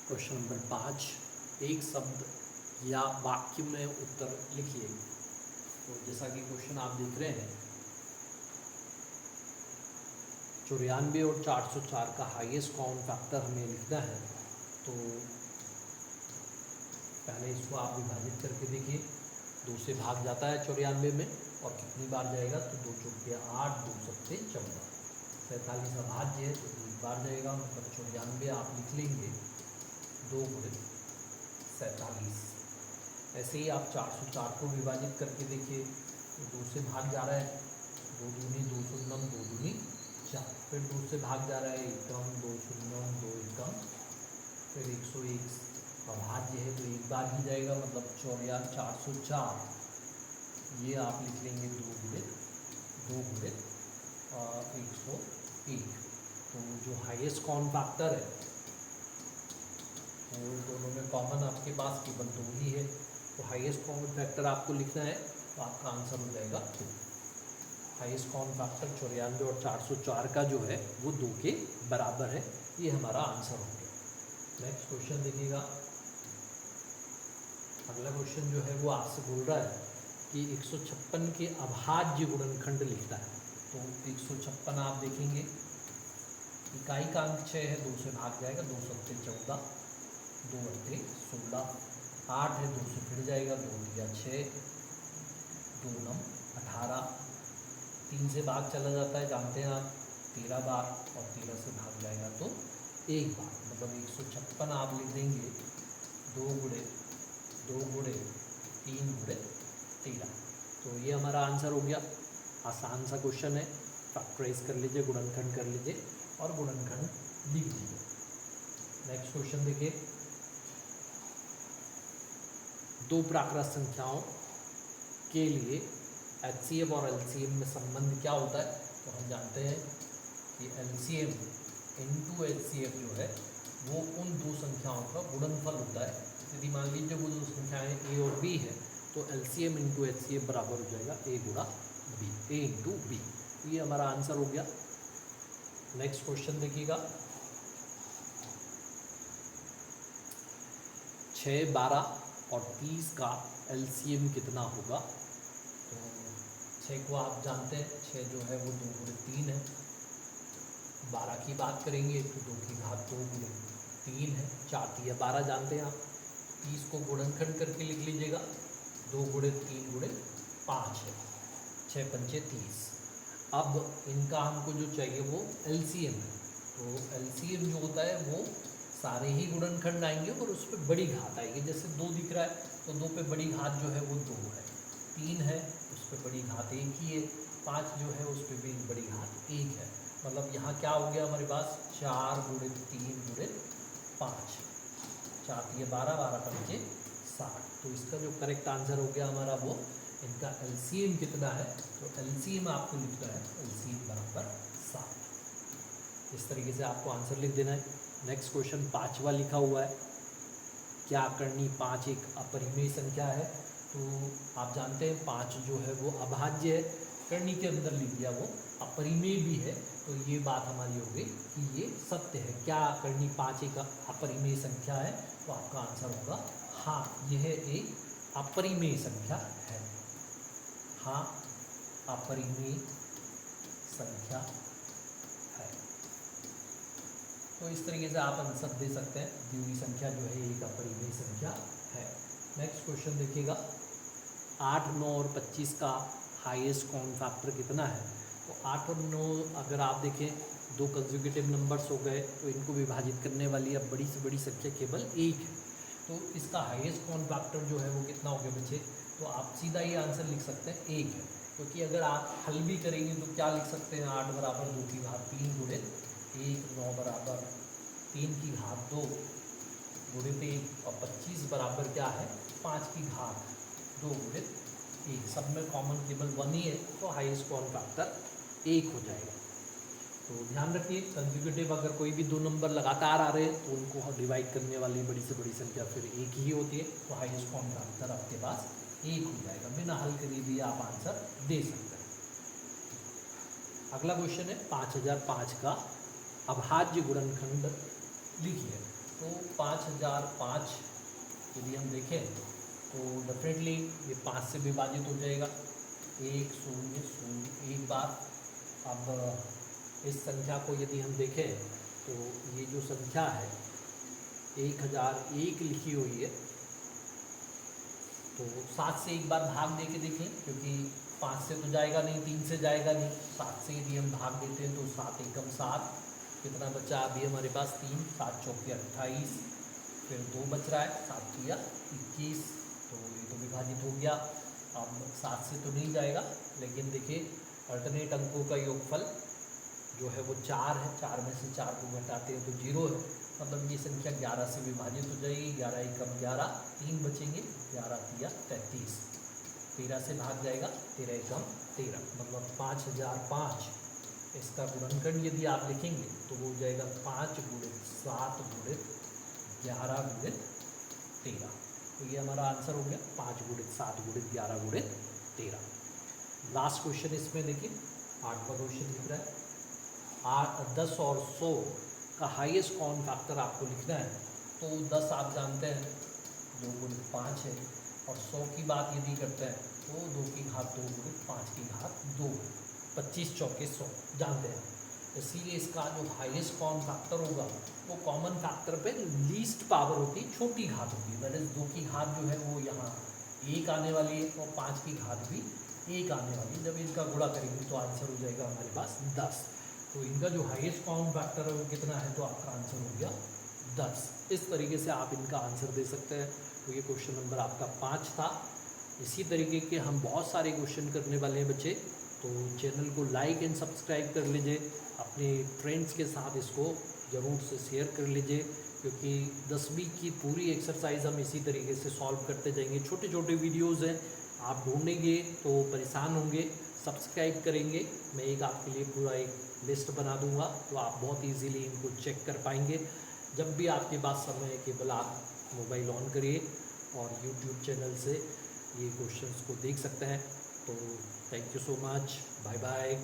Question number 5, एक शब्द या वाक्य में उत्तर लिखिए। तो जैसा कि क्वेश्चन आप देख रहे हैं, 94 और 404 का हाईएस्ट कॉमन फैक्टर हमें लिखना है। तो पहले इसको आप विभाजित करके देखिए। 2 से भाग जाता है 94 में, और कितनी बार जाएगा तो 2 चौके 8, 2 सत्ते 14। 47 अभाज्य है तो एक बार जाएगा, मतलब 94 आप लिख लेंगे 2 गुणे 47। ऐसे ही आप 404 को विभाजित करके देखिए। तो 2 से भाग जा रहा है, 2 दूनी 2 शून्यम 2 दूनी 4। फिर 2 से भाग जा रहा है, एकम 2 शून्यम 2 एकम, फिर 101 अभाज्य है तो एक बार ही जाएगा, मतलब 404। ये आप लिख लेंगे 2 गुणे 101। तो जो हाईएस्ट कॉमन फैक्टर है वो दोनों में कॉमन आपके पास केवल 2 ही है। तो हाईएस्ट कॉमन फैक्टर आपको लिखना है, तो आपका आंसर हो जाएगा 2। हाईएस्ट कॉमन फैक्टर 94 और 404 का जो है वो 2 के बराबर है। ये हमारा आंसर हो गया। नेक्स्ट क्वेश्चन देखिएगा। अगला क्वेश्चन जो है वो आपसे बोल रहा है कि 156 के अभाज्य गुणनखंड लिखता है। तो 156 आप देखेंगे, इकाई का अंक 6 है, 2 से भाग जाएगा, 2 सत्ते 14, 2 अट्ठे 16, 8 है, 2 से फिर जाएगा, 2 दिया 6, 2 नम 18, 3 से भाग चला जाता है, जानते हैं आप, 13 बार, और 13 से भाग जाएगा तो एक बार, मतलब 156 आप लिख देंगे 2 गुणे 3 गुणे 13। तो ये हमारा आंसर हो गया। आसान सा क्वेश्चन है, फैक्टराइज कर लीजिए, गुणनखंड कर लीजिए और गुणनखंड लिख दीजिए। नेक्स्ट क्वेश्चन देखिए। 2 प्राकृत संख्याओं के लिए HCF और LCM में संबंध क्या होता है? तो हम जानते हैं कि LCM इंटू HCF जो है वो उन 2 संख्याओं का गुणनफल होता है। यदि मान लीजिए वो 2 संख्याएं A और B है तो LCM इंटू HCF बराबर हो जाएगा A गुणा B, A इंटू B। ये हमारा आंसर हो गया। नेक्स्ट क्वेश्चन देखिएगा। 6, 12 और 30 का LCM कितना होगा? तो 6 को आप जानते हैं, 6 जो है वो 2 गुणे 3 है। 12 की बात करेंगे तो 2 की घात 2 गुणे 3 है, 4 3 12 जानते हैं आप। 30 को गुणनखंड करके लिख लीजिएगा, 2 गुणे 3 गुणे 5 है, 6 पंचे 30। अब इनका हमको जो चाहिए वो LCM है। तो LCM जो होता है वो सारे ही गुणनखंड आएंगे और उस पर बड़ी घात आएगी। जैसे 2 दिख रहा है तो 2 पे बड़ी घात जो है वो 2 है, 3 है उस पर बड़ी घात 1 ही है, 5 जो है उस पर भी बड़ी घात 1 है। मतलब यहाँ क्या हो गया हमारे पास, 4 गुणे 3 गुणे 5, 4 3 12, 12 पंचे 60। तो इसका जो करेक्ट आंसर हो गया हमारा वो, इनका LCM कितना है, तो LCM आपको लिखना है LCM बराबर 60। इस तरीके से आपको आंसर लिख देना है। नेक्स्ट क्वेश्चन 5वां लिखा हुआ है, क्या करनी 5 एक अपरिमेय संख्या है? तो आप जानते हैं 5 जो है वो अभाज्य है, करनी के अंदर लिख दिया वो अपरिमेय भी है। तो ये बात हमारी हो गई कि ये सत्य है। क्या करनी 5 एक अपरिमेय संख्या है? तो आपका आंसर होगा हाँ, यह एक अपरिमेय संख्या है। हाँ, अपरिमेय संख्या है। तो इस तरीके से आप आंसर दे सकते हैं, दी हुई संख्या जो है एक अपरिमेय संख्या है। नेक्स्ट क्वेश्चन देखिएगा। 8, 9 और 25 का हाईएस्ट कॉमन फैक्टर कितना है? तो 8 और 9 अगर आप देखें 2 कंसेक्यूटिव नंबर्स हो गए, तो इनको विभाजित करने वाली अब बड़ी से बड़ी संख्या केवल 1 है। तो इसका हाईएस्ट कॉमन फैक्टर जो है वो कितना हो गया बच्चे? तो आप सीधा ये आंसर लिख सकते हैं 1 है। क्योंकि अगर आप हल भी करेंगे तो क्या लिख सकते हैं, 8 बराबर 2 की घात 3 गुणे 1, 9 बराबर 3 की घात 2 गुणे 3, और 25 बराबर क्या है, 5 की घात 2 गुणे 1। सब में कॉमन केवल 1 ही है, तो हाईएस्ट कॉमन फैक्टर 1 हो जाएगा। तो ध्यान रखिए, कंसेक्यूटिव अगर कोई भी 2 नंबर लगातार आ रहे हैं तो उनको डिवाइड करने वाली बड़ी से बड़ी संख्या फिर 1 ही होती है। तो हाईएस्ट कॉमन फैक्टर आपके पास 1 हो जाएगा। बिना हल करे भी आप आंसर दे सकते हैं। अगला क्वेश्चन है 5005 का अभाज्य गुणनखंड लिखिए। तो 5005 यदि हम देखें तो डेफिनेटली ये 5 से विभाजित हो जाएगा, 1 0 0 एक बार। अब इस संख्या को यदि हम देखें तो ये जो संख्या है 1001 लिखी हुई है, तो 7 से एक बार भाग दे के देखें, क्योंकि 5 से तो जाएगा नहीं, 3 से जाएगा नहीं, 7 से यदि हम भाग देते हैं तो 7 एकम 7, कितना बचा अभी हमारे पास 3, 7 चौके 28, फिर 2 बच रहा है, 7 किया 21, तो ये तो विभाजित हो गया। अब 7 से तो नहीं जाएगा, लेकिन देखिए अल्टरनेट अंकों का योगफल जो है वो 4 है, 4 में से 4 को घटाते हैं तो 0 है, मतलब ये संख्या 11 से विभाजित हो जाएगी, 11 एकम 11, 3 बचेंगे, 11 तिया 33, 13 से भाग जाएगा, 13 एकम 13, मतलब 5005। इसका गुणनखंड यदि आप लिखेंगे तो वो हो जाएगा 5 गुणित 7 गुणित 11 गुणित 13, तो ये हमारा आंसर हो गया 5 गुणित 7 गुणित 11 गुणित 13। लास्ट क्वेश्चन इसमें देखिए 8वां क्वेश्चन दिख रहा है, 10 और 100 का हाईएस्ट कॉमन फैक्टर आपको लिखना है। तो 10 आप जानते हैं 2 गुणित 5 है, और 100 की बात यदि करते हैं तो 2 की घात 2 गुणित 5 की घात 2, 25 चौके 100 जानते हैं। इसीलिए इसका जो हाईएस्ट कॉमन फैक्टर होगा वो कॉमन फैक्टर पे लीस्ट पावर होती है, छोटी घात होती है, दैट इज 2 की घात जो है वो यहाँ 1 आने वाली है, और 5 की घात भी 1 आने वाली है। जब इनका गुणा करेंगे तो आंसर हो जाएगा हमारे पास 10। तो इनका जो हाईएस्ट कॉमन फैक्टर है वो कितना है, तो आपका आंसर हो गया 10। इस तरीके से आप इनका आंसर दे सकते हैं। तो ये क्वेश्चन नंबर आपका 5 था। इसी तरीके के हम बहुत सारे क्वेश्चन करने वाले हैं बच्चे, तो चैनल को लाइक एंड सब्सक्राइब कर लीजिए, अपने फ्रेंड्स के साथ इसको ज़रूर से शेयर कर लीजिए, क्योंकि 10वीं की पूरी एक्सरसाइज हम इसी तरीके से सॉल्व करते जाएंगे। छोटे छोटे वीडियोज़ हैं, आप ढूंढेंगे तो परेशान होंगे, सब्सक्राइब करेंगे, मैं एक आपके लिए पूरा एक लिस्ट बना दूंगा, तो आप बहुत इजीली इनको चेक कर पाएंगे। जब भी आपके पास समय है केवल आप मोबाइल ऑन करिए और यूट्यूब चैनल से ये क्वेश्चंस को देख सकते हैं। तो thank you so much, bye bye.